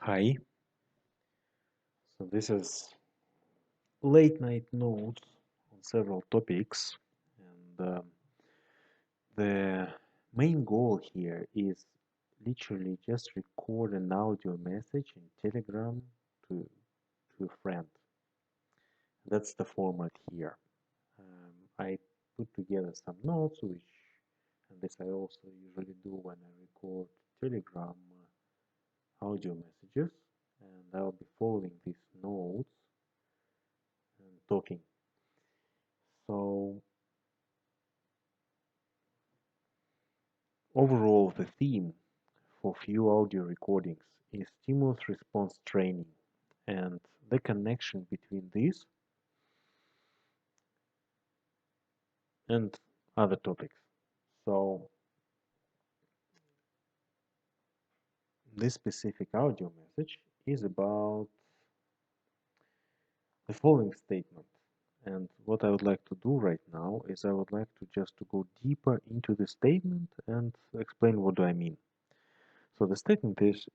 Hi. So this is late night notes on several topics, and the main goal here is literally just record an audio message in Telegram to to a friend. That's the format here. I put together some notes, and this I also usually do when I record Telegram audio messages, and I'll be following these notes and talking. So overall, the theme for few audio recordings is stimulus response training and the connection between this and other topics. So, this specific audio message is about the following statement. And what I would like to do right now is I would like to just to go deeper into the statement and explain what do I mean. So the statement is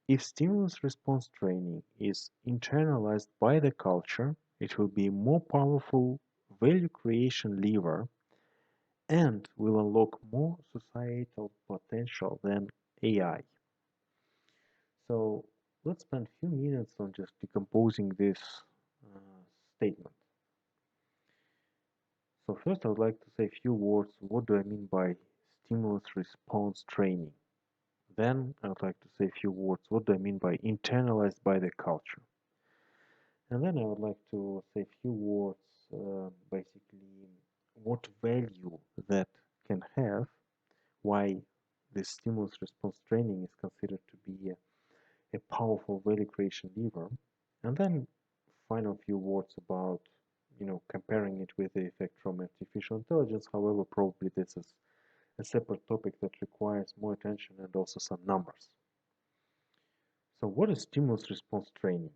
if stimulus response training is internalized by the culture, it will be a more powerful value creation lever and will unlock more societal potential than AI. So let's spend a few minutes on just decomposing this uh, statement. So first I would like to say a few words. What do I mean by stimulus response training? Then I would like to say a few words. What do I mean by internalized by the culture? And then I would like to say a few words, basically, what value that can have, why this stimulus response training is considered to be a powerful value creation lever, and then final few words about, comparing it with the effect from artificial intelligence. However, probably this is a separate topic that requires more attention and also some numbers. So, what is stimulus response training?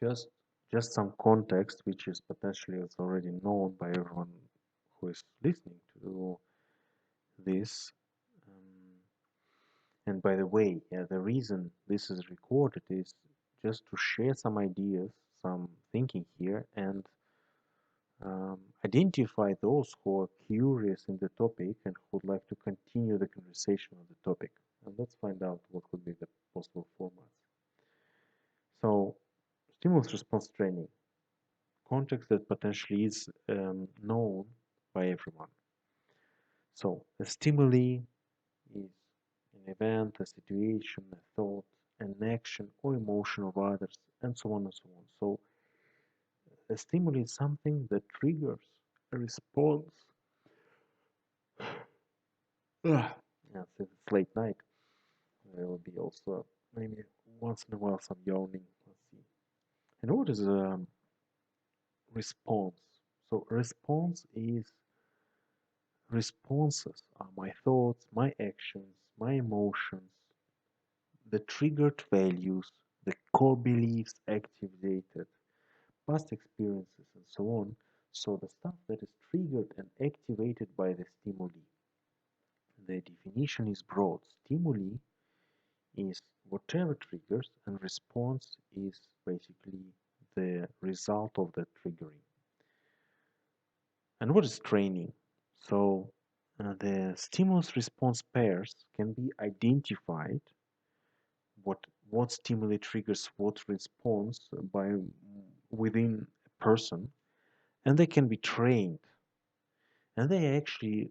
First, just some context, which is potentially is already known by everyone who is listening to this. Um, and by the way, yeah, the reason this is recorded is just to share some ideas, some thinking here, and identify those who are curious in the topic and who would like to continue the conversation on the topic. And let's find out what could be the possible formats. So, stimulus response training. Context that potentially is known by everyone. So, a stimuli is an event, a situation, a thought, an action or emotion of others, and so on and so on. So, a stimuli is something that triggers a response. Yeah, since it's late night, there will be also maybe once in a while some yawning. Let's see. And what is a response? So, a response is responses are my thoughts, my actions, my emotions, the triggered values, the core beliefs activated, past experiences, and so on. So the stuff that is triggered and activated by the stimuli. The definition is broad. Stimuli is whatever triggers, and response is basically the result of the triggering. And what is training? So the stimulus response pairs can be identified what stimuli triggers what response by within a person, and they can be trained, and they are actually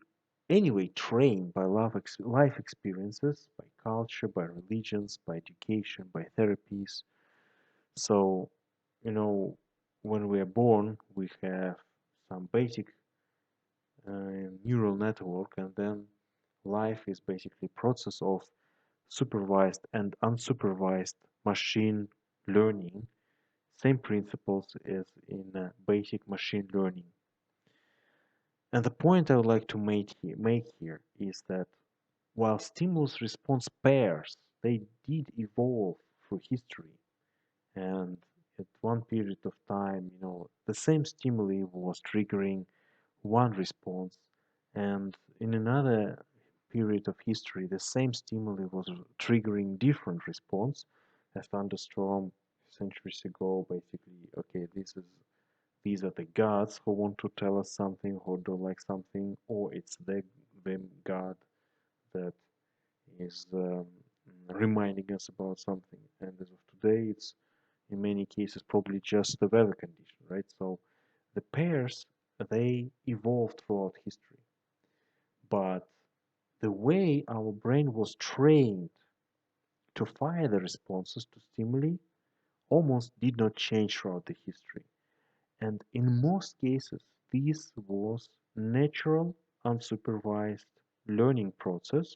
anyway trained by life experiences, by culture, by religions, by education, by therapies. So when we are born we have some basic neural network, and then life is basically a process of supervised and unsupervised machine learning, same principles as in basic machine learning. And the point I would like to make here is that while stimulus response pairs, they did evolve through history, and at one period of time, the same stimuli was triggering one response, and in another period of history, the same stimuli was triggering different response. A thunderstorm centuries ago, basically, okay, these are the gods who want to tell us something, who don't like something, or it's the god that is reminding us about something. And as of today, it's in many cases probably just the weather condition, right? So the pairs, they evolved throughout history, but the way our brain was trained to fire the responses to stimuli almost did not change throughout the history. And in most cases, this was natural, unsupervised learning process.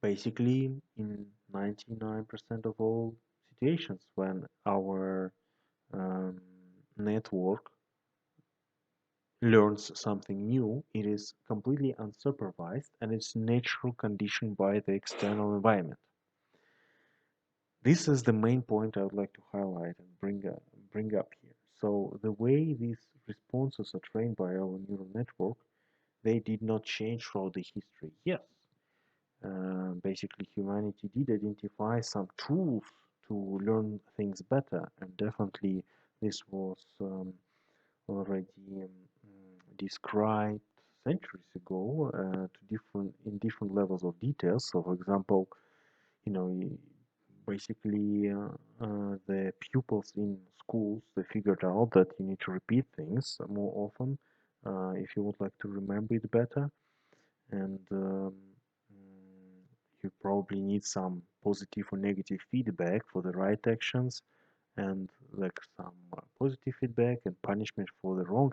Basically, in 99% of all situations, when our um, network learns something new, it is completely unsupervised and it's natural conditioned by the external environment. This is the main point I would like to highlight and bring up here. So the way these responses are trained by our neural network, they did not change throughout the history. Yes, basically humanity did identify some tools to learn things better, and definitely this was already described centuries ago to different in different levels of details. So, for example, you know, basically the pupils in schools they figured out that you need to repeat things more often if you would like to remember it better, and you probably need some positive or negative feedback for the right actions and like some positive feedback and punishment for the wrong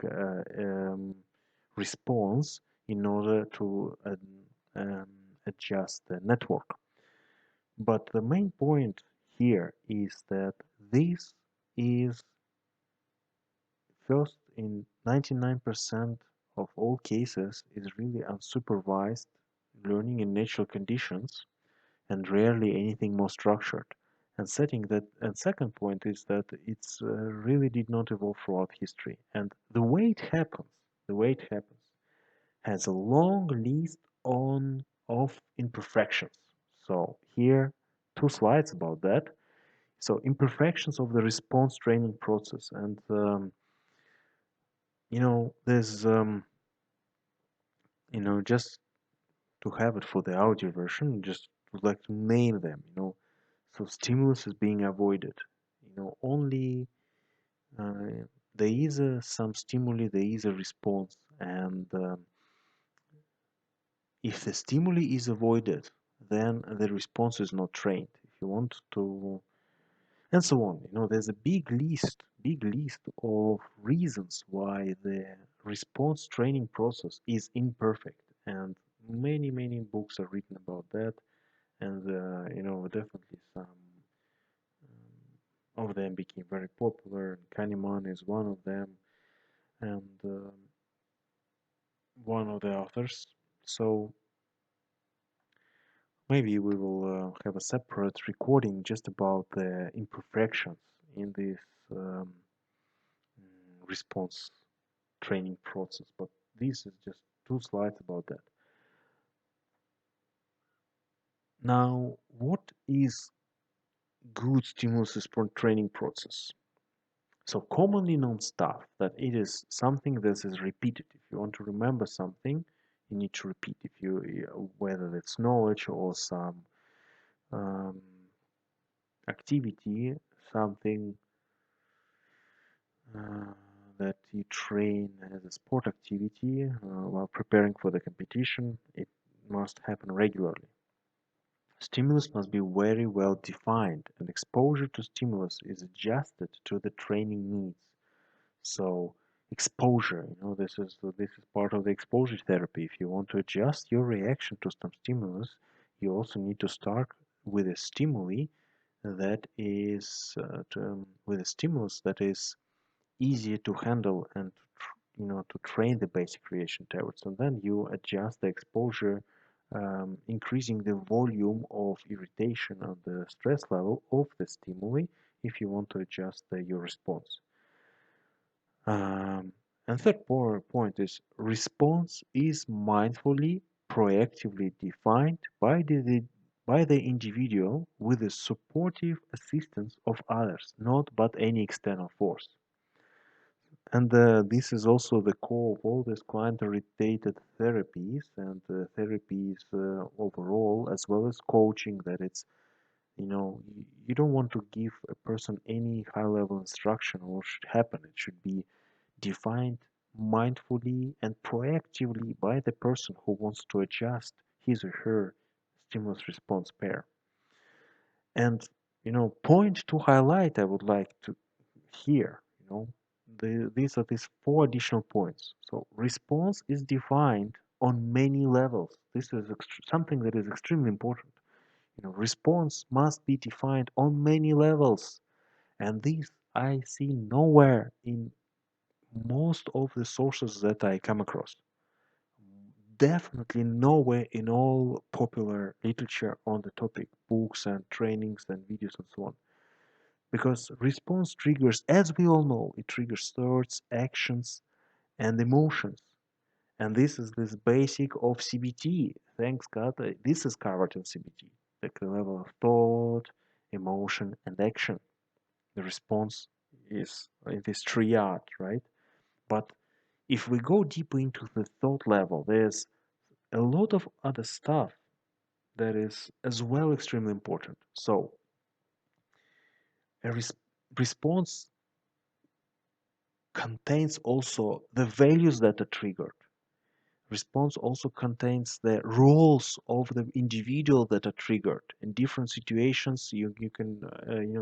response in order to um, adjust the network. But the main point here is that this is first in 99% of all cases is really unsupervised learning in natural conditions and rarely anything more structured. And second point is that it's really did not evolve throughout history. And the way it happens, has a long list on of imperfections. So here, two slides about that. So imperfections of the response training process, and there's just to have it for the audio version, just would like to name them. So stimulus is being avoided. Only uh, there is some stimuli, there is a response, and if the stimuli is avoided, then the response is not trained. If you want to, and so on. There's a big list of reasons why the response training process is imperfect, and many books are written about that, and definitely some of them became very popular. Kahneman is one of them, and one of the authors. So maybe we will have a separate recording just about the imperfections in this response training process. But this is just two slides about that. Now, what is good stimulus response training process? So commonly known stuff that it is something that is repeated. If you want to remember something, you need to repeat. If you whether it's knowledge or some um, activity, something uh, that you train as a sport activity while preparing for the competition, it must happen regularly. Stimulus must be very well defined, and exposure to stimulus is adjusted to the training needs. So exposure, this is part of the exposure therapy. If you want to adjust your reaction to some stimulus, you also need to start with a stimuli that is with a stimulus that is easier to handle and to train the basic reaction towards, and then you adjust the exposure, increasing the volume of irritation and the stress level of the stimuli if you want to adjust your response. um, And third point is response is mindfully, proactively defined by the individual with the supportive assistance of others, not but any external force. And this is also the core of all these client-oriented therapies and therapies overall, as well as coaching. That it's, you don't want to give a person any high-level instruction on what should happen. It should be defined mindfully and proactively by the person who wants to adjust his or her stimulus response pair. And point to highlight I would like to here, these are these four additional points. So response is defined on many levels. This is something that is extremely important. Response must be defined on many levels, and this I see nowhere in most of the sources that I come across. Definitely nowhere in all popular literature on the topic, books and trainings and videos and so on. Because response triggers, as we all know, it triggers thoughts, actions, and emotions. And this is this basic of CBT. Thanks God, this is covered in CBT. Like the level of thought, emotion, and action. The response is in this triad, right? But if we go deeper into the thought level, there's a lot of other stuff that is as well extremely important. So a response contains also the values that are triggered. Response also contains the roles of the individual that are triggered. In different situations, you can,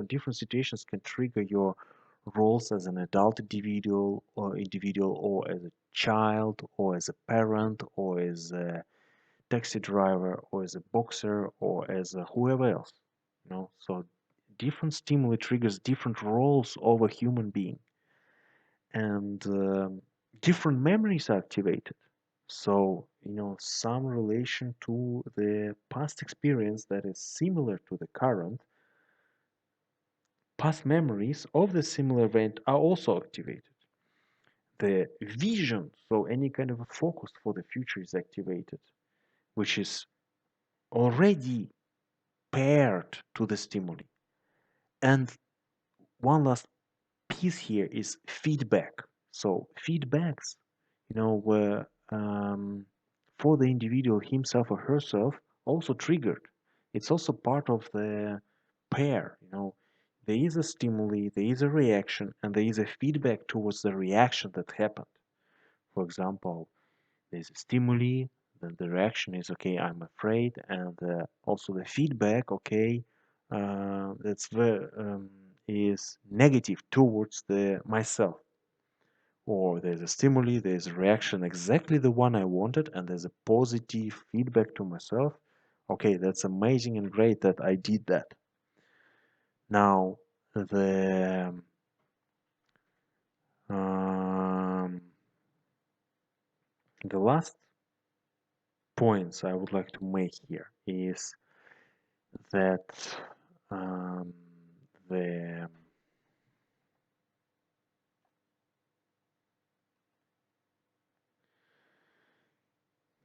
different situations can trigger your roles as an adult individual, or as a child, or as a parent, or as a taxi driver, or as a boxer, or as a whoever else. So different stimuli triggers different roles of a human being, and different memories are activated. So, some relation to the past experience that is similar to the current, past memories of the similar event are also activated. The vision, so any kind of a focus for the future is activated, which is already paired to the stimuli. And one last piece here is feedback. So feedbacks, were for the individual himself or herself also triggered. It's also part of the pair. There is a stimuli, there is a reaction, and there is a feedback towards the reaction that happened. For example, there's a stimuli, then the reaction is okay, I'm afraid, and also the feedback, okay, is negative towards the myself. Or there's a stimuli, there's a reaction exactly the one I wanted, and there's a positive feedback to myself. Okay, that's amazing and great that I did that. Now, um, the last points I would like to make here is that um, the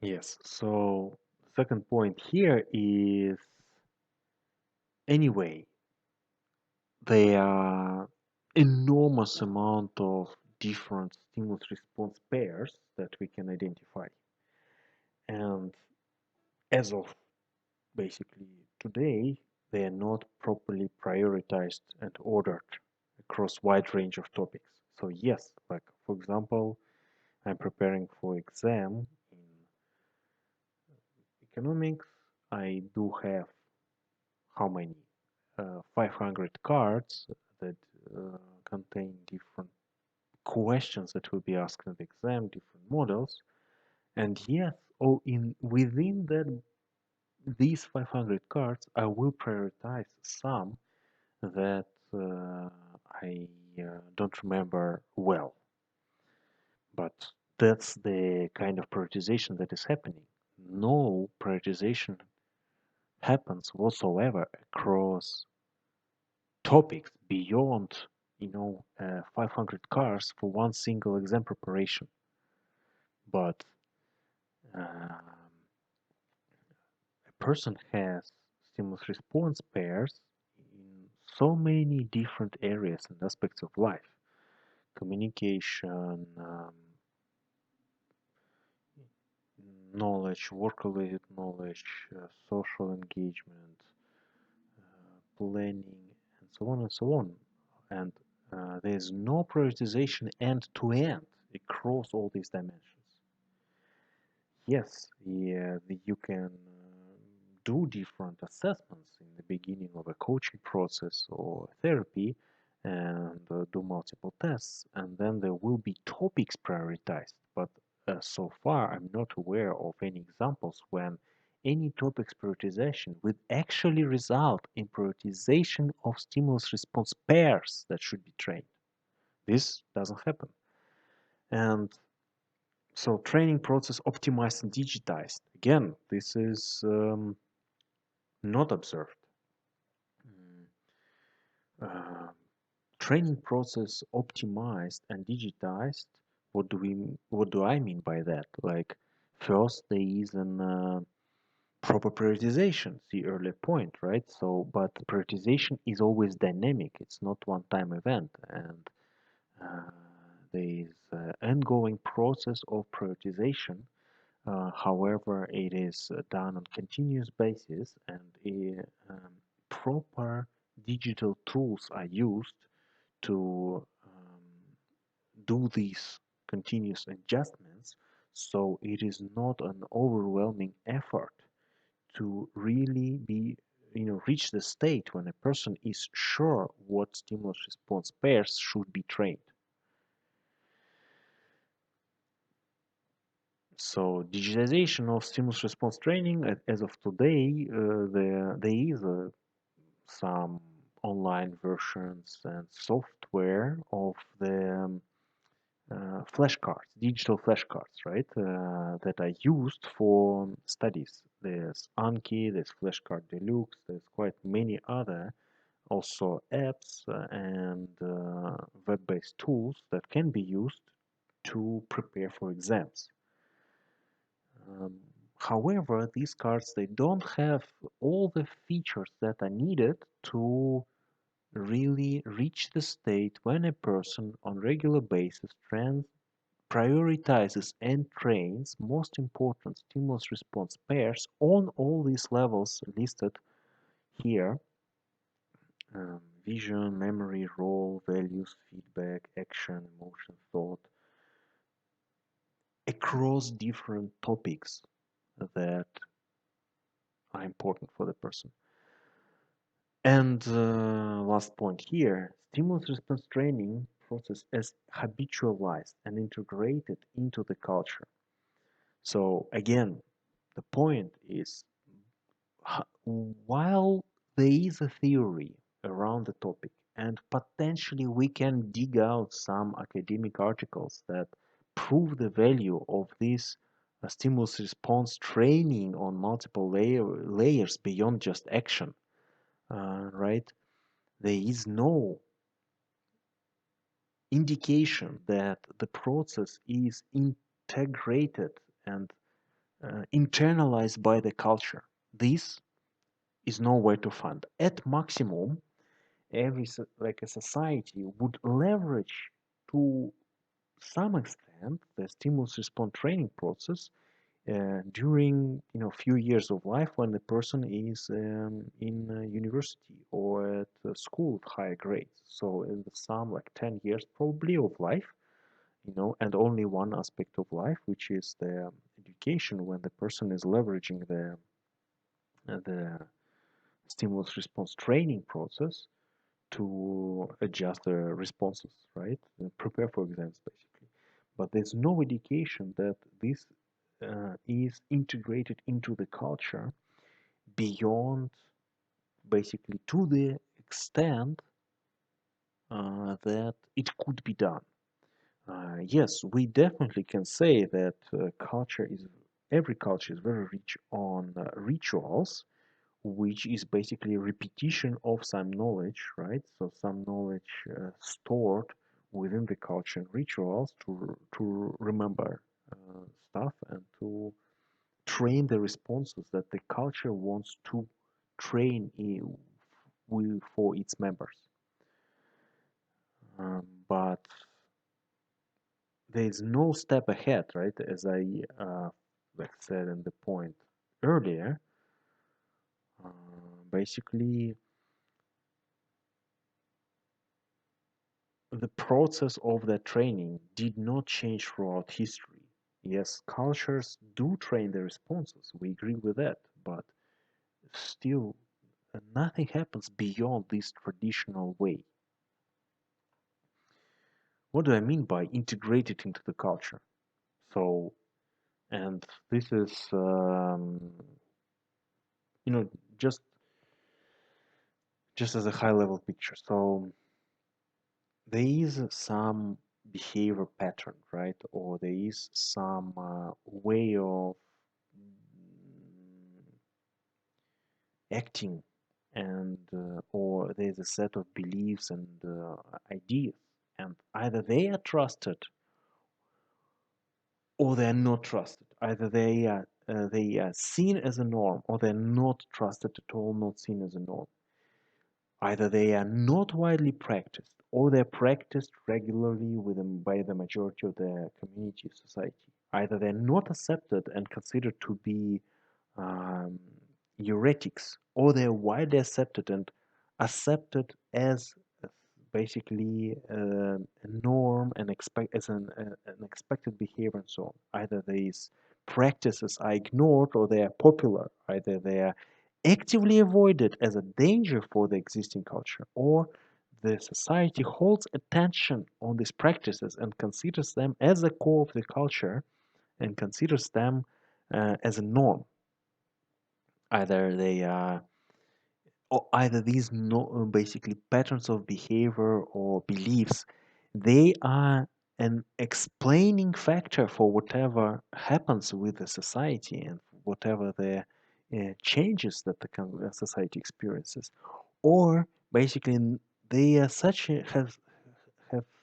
yes. So second point here is anyway there are enormous amount of different stimulus response pairs that we can identify, and as of basically today they are not properly prioritized and ordered across wide range of topics. So yes, like for example, I'm preparing for exam in economics. I do have how many 500 cards that contain different questions that will be asked in the exam, different models. And yes, in within these 500 cards, I will prioritize some that I don't remember well. But that's the kind of prioritization that is happening. No prioritization happens whatsoever across topics beyond 500 cars for one single exam preparation. But um, a person has stimulus response pairs in so many different areas and aspects of life: communication, knowledge, work-related knowledge, social engagement, planning, and so on and so on. And there's no prioritization end to end across all these dimensions. Yes, yeah, you can do different assessments in the beginning of a coaching process or therapy and do multiple tests, and then there will be topics prioritized. But so far, I'm not aware of any examples when any topics prioritization would actually result in prioritization of stimulus response pairs that should be trained. This doesn't happen. And so training process optimized and digitized. Again, this is not observed. Mm, uh, Training process optimized and digitized. What do I mean by that? Like, first there is an proper prioritization, the earlier point, right? So, but prioritization is always dynamic. It's not one-time event, and uh, there is an ongoing process of prioritization. However, it is done on continuous basis, and proper digital tools are used to do these continuous adjustments. So it is not an overwhelming effort to really be, reach the state when a person is sure what stimulus response pairs should be trained. So digitization of stimulus response training as of today, there is some online versions and software of the flashcards, digital flashcards, right? That are used for studies. There's Anki, there's Flashcard Deluxe, there's quite many other also apps and web-based tools that can be used to prepare for exams. Um, However, these cards, they don't have all the features that are needed to really reach the state when a person on regular basis prioritizes and trains most important stimulus response pairs on all these levels listed here: vision, memory, role, values, feedback, action, emotion, thought, across different topics that are important for the person. And last point here: stimulus response training process is habitualized and integrated into the culture. So again, the point is, while there is a theory around the topic, and potentially we can dig out some academic articles that prove the value of this stimulus response training on multiple layers beyond just action, right? There is no indication that the process is integrated and internalized by the culture. This is nowhere to find. At maximum, every like a society would leverage to some extent the stimulus response training process during few years of life when the person is in university or at school with higher grades. So in the sum, like 10 years probably of life, and only one aspect of life, which is the education, when the person is leveraging the stimulus response training process to adjust their responses, right? And prepare for exams, basically. But there's no indication that this is integrated into the culture beyond, basically, to the extent that it could be done. Yes, we definitely can say that every culture is very rich on rituals, which is basically repetition of some knowledge, right? So some knowledge stored within the culture and rituals to remember stuff and to train the responses that the culture wants to train for its members. But there is no step ahead, right? As I like said in the point earlier, uh, basically the process of that training did not change throughout history. Yes, cultures do train their responses. We agree with that, but still, nothing happens beyond this traditional way. What do I mean by integrated into the culture? So, and this is, you know, just just as a high level picture. So there is some behavior pattern, right? Or there is some way of acting, and or there's a set of beliefs and ideas, and either they are trusted or they are not trusted. Either they are seen as a norm, or they're not trusted at all, not seen as a norm. Either they are not widely practiced, or they're practiced regularly by the majority of the community society. Either they're not accepted and considered to be um, heretics, or they're widely accepted and accepted as basically a norm and expect as an expected behavior and so on. Either these practices are ignored or they are popular. Either they are actively avoided as a danger for the existing culture, or the society holds attention on these practices and considers them as the core of the culture and considers them as a norm. Either they are or either these no, basically patterns of behavior or beliefs, they are an explaining factor for whatever happens with the society and whatever the changes that the society experiences, or basically they are have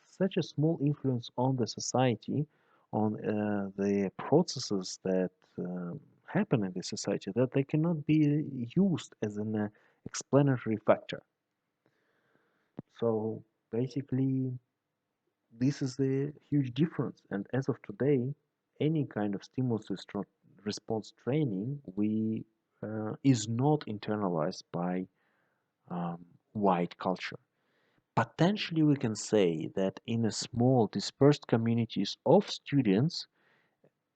such a small influence on the society, on the processes that happen in the society, that they cannot be used as an explanatory factor. So basically, this is a huge difference. And as of today, any kind of stimulus response training we is not internalized by white culture. Potentially, we can say that in a small, dispersed communities of students,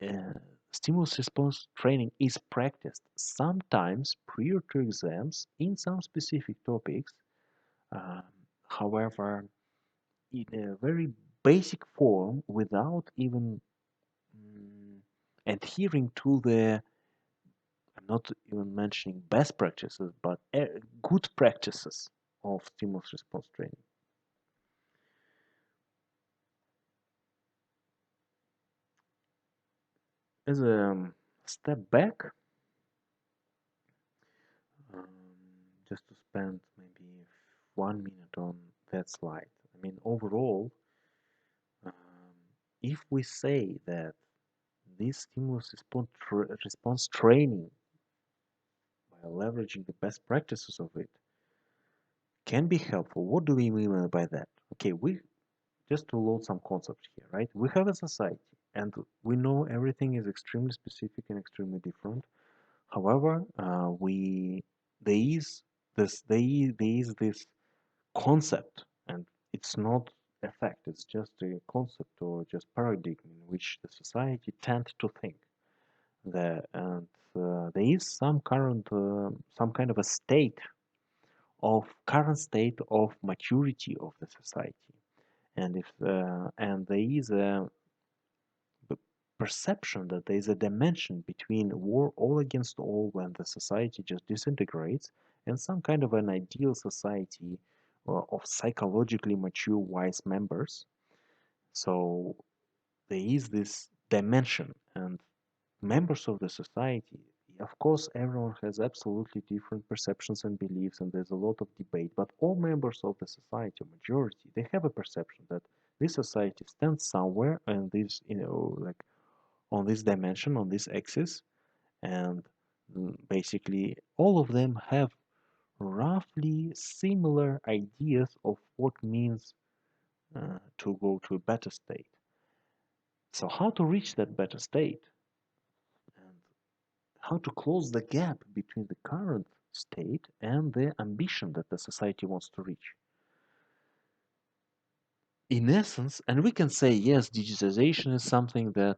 uh, stimulus response training is practiced sometimes prior to exams in some specific topics. Um, However, in a very basic form, without even adhering to the, I'm not even mentioning best practices, but good practices of stimulus response training. As a step back, um, just to spend maybe 1 minute on that slide. I mean, overall, um, if we say that this response training, by leveraging the best practices of it, can be helpful, what do we mean by that? Okay, we just to load some concepts here, right? We have a society, and we know everything is extremely specific and extremely different. However, we there is there is this concept, and it's not a fact. It's just a concept or just paradigm in which the society tend to think. And there is some kind of a current state of maturity of the society, and if and there is a perception that there is a dimension between war all against all when the society just disintegrates and some kind of an ideal society of psychologically mature wise members. So there is this dimension, and members of the society of course, everyone has absolutely different perceptions and beliefs, and there's a lot of debate. But all members of the society, majority, they have a perception that this society stands somewhere and this, like on this dimension, on this axis, and basically all of them have roughly similar ideas of what means to go to a better state. So how to reach that better state and how to close the gap between the current state and the ambition that the society wants to reach. In essence, and we can say, yes, digitization is something that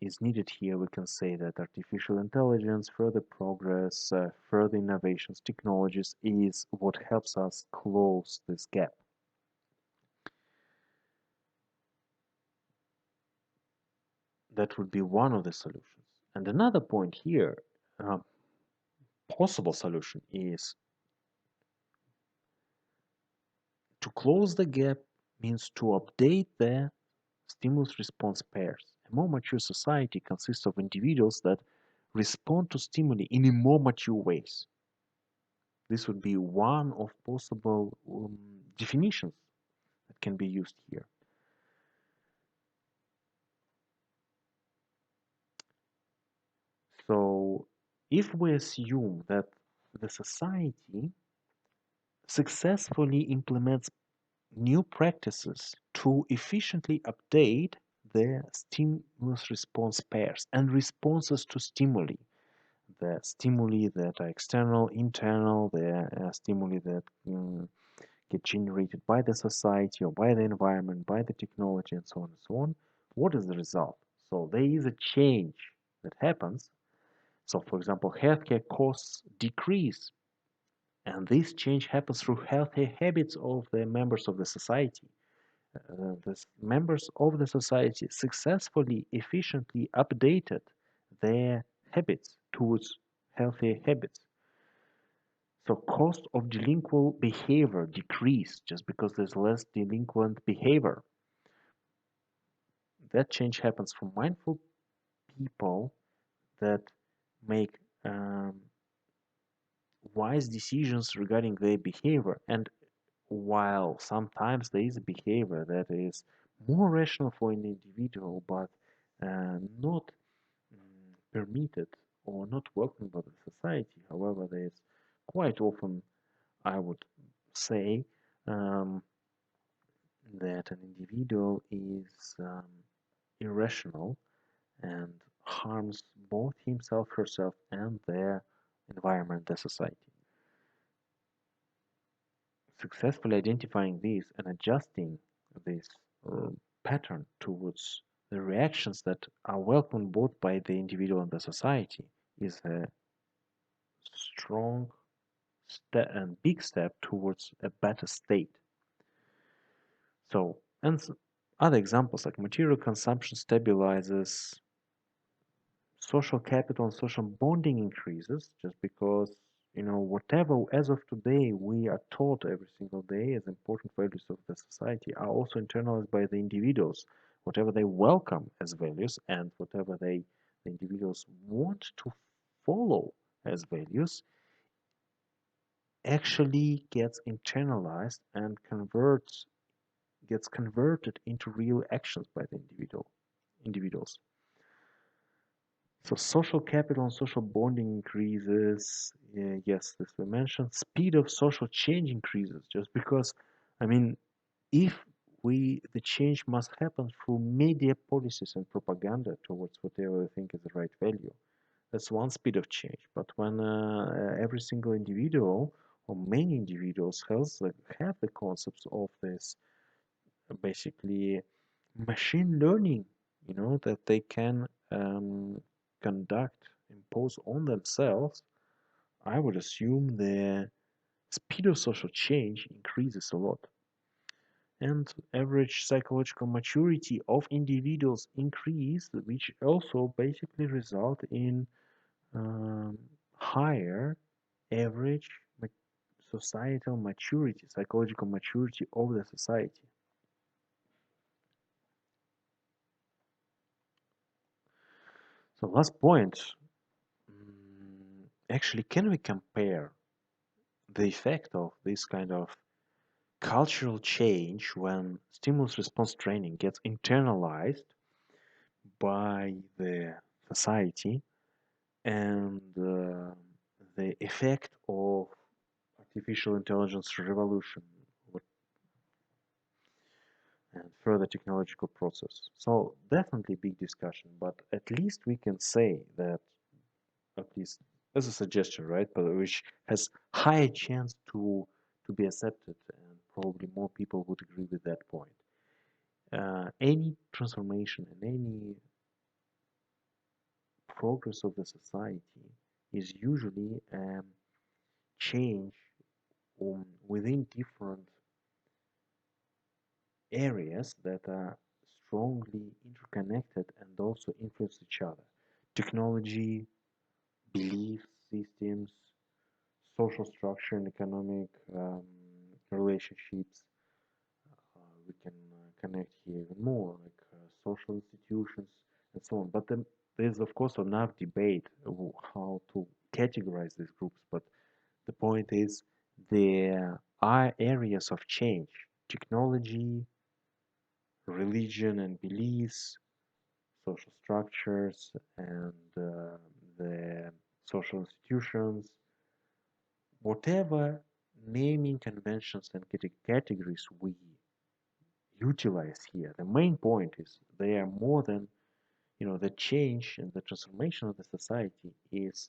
is needed here. We can say that artificial intelligence, further progress, further innovations, technologies is what helps us close this gap. That would be one of the solutions. And another point here, possible solution is to close the gap means to update the stimulus response pairs. A more mature society consists of individuals that respond to stimuli in a more mature ways. This would be one of possible definitions that can be used here. So, if we assume that the society successfully implements new practices to efficiently update the stimulus response pairs and responses to stimuli, the stimuli that are external, internal, the stimuli that get generated by the society or by the environment, by the technology, and so on and so on. What is the result? So there is a change that happens. So, for example, healthcare costs decrease, and this change happens through healthy habits of the members of the society. The members of the society successfully, efficiently updated their habits towards healthy habits. So cost of delinquent behavior decrease just because there's less delinquent behavior. That change happens from mindful people that make wise decisions regarding their behavior. And while sometimes there is a behavior that is more rational for an individual but not permitted or not welcomed by the society, however, there is quite often, I would say, um, that an individual is irrational and harms both himself, herself, and their environment, the society. Successfully identifying this and adjusting this uh, pattern towards the reactions that are welcomed both by the individual and the society is a strong step and big step towards a better state. So, and other examples like material consumption stabilizes, social capital and social bonding increases just because whatever as of today we are taught every single day as important values of the society are also internalized by the individuals. Whatever they welcome as values and whatever the individuals want to follow as values actually gets internalized and gets converted into real actions by the individuals. So social capital and social bonding increases. Yes, this we mentioned. Speed of social change increases just because, I mean, if the change must happen through media policies and propaganda towards whatever we think is the right value. That's one speed of change. But when every single individual or many individuals have the concepts of this basically machine learning, that they can conduct, impose on themselves, I would assume the speed of social change increases a lot. And average psychological maturity of individuals increase, which also basically result in um, higher average societal maturity, psychological maturity of the society. So last point, actually, can we compare the effect of this kind of cultural change when stimulus response training gets internalized by the society and the effect of artificial intelligence revolution and further technological process. So definitely big discussion, but at least we can say that, at least as a suggestion, right? But which has higher chance to be accepted, and probably more people would agree with that point. Any transformation and any progress of the society is usually change within different areas that are strongly interconnected and also influence each other. Technology, belief systems, social structure and economic relationships. We can connect here even more, like social institutions and so on. But then there's, of course, enough debate how to categorize these groups. But the point is, there are areas of change: technology, religion and beliefs, social structures, and the social institutions, whatever naming conventions and categories we utilize here. The main point is they are more than, the change and the transformation of the society is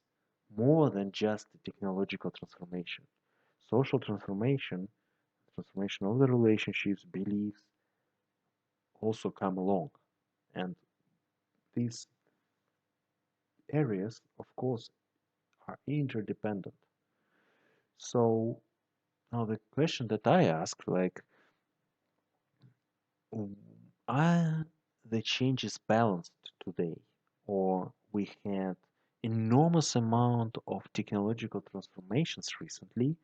more than just the technological transformation. Social transformation, transformation of the relationships, beliefs also come along. And these areas, of course, are interdependent. So now the question that I ask, like, are the changes balanced today, or we had enormous amount of technological transformations recently,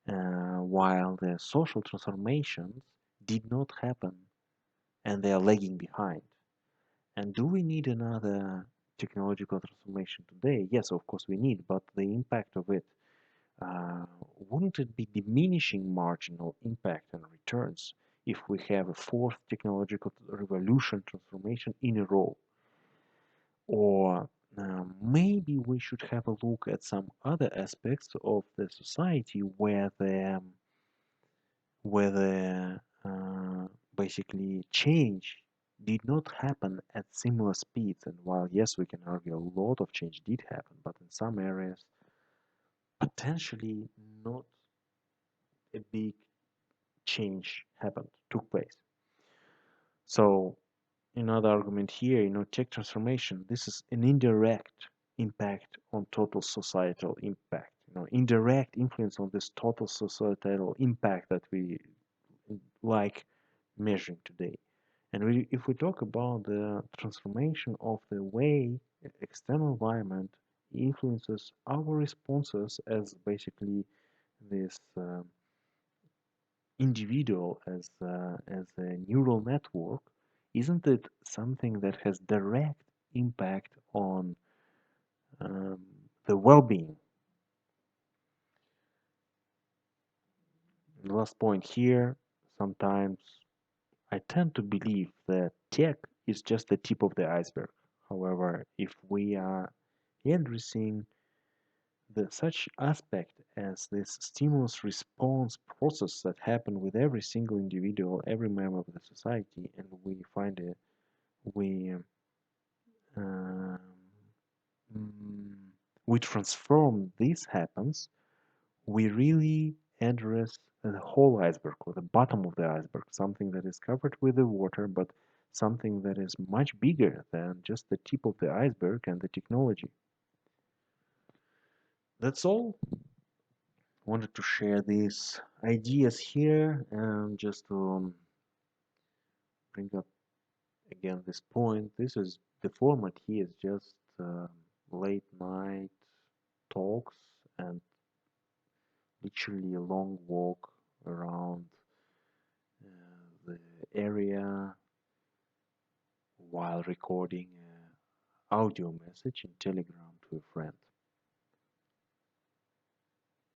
while the social transformations did not happen and they are lagging behind? And do we need another technological transformation today? Yes, of course we need, but the impact of it, uh, wouldn't it be diminishing marginal impact and returns if we have a fourth technological revolution transformation in a row? Or maybe we should have a look at some other aspects of the society where the basically change did not happen at similar speeds. And while yes, we can argue a lot of change did happen, but in some areas potentially not a big change happened, took place. So another argument here, tech transformation, this is an indirect impact on total societal impact, indirect influence on this total societal impact that we like measuring today. And if we talk about the transformation of the way external environment influences our responses as basically this individual as a neural network, isn't it something that has direct impact on um, the well-being? The last point here, sometimes I tend to believe that tech is just the tip of the iceberg. However, if we are addressing such aspect as this stimulus response process that happen with every single individual, every member of the society, and we um, mm, we transform this happens, we really address the whole iceberg or the bottom of the iceberg, something that is covered with the water, but something that is much bigger than just the tip of the iceberg and the technology. That's all. Wanted to share these ideas here and just to bring up again this point. This is the format here is just late night talks and literally a long walk around the area while recording an audio message in Telegram to a friend.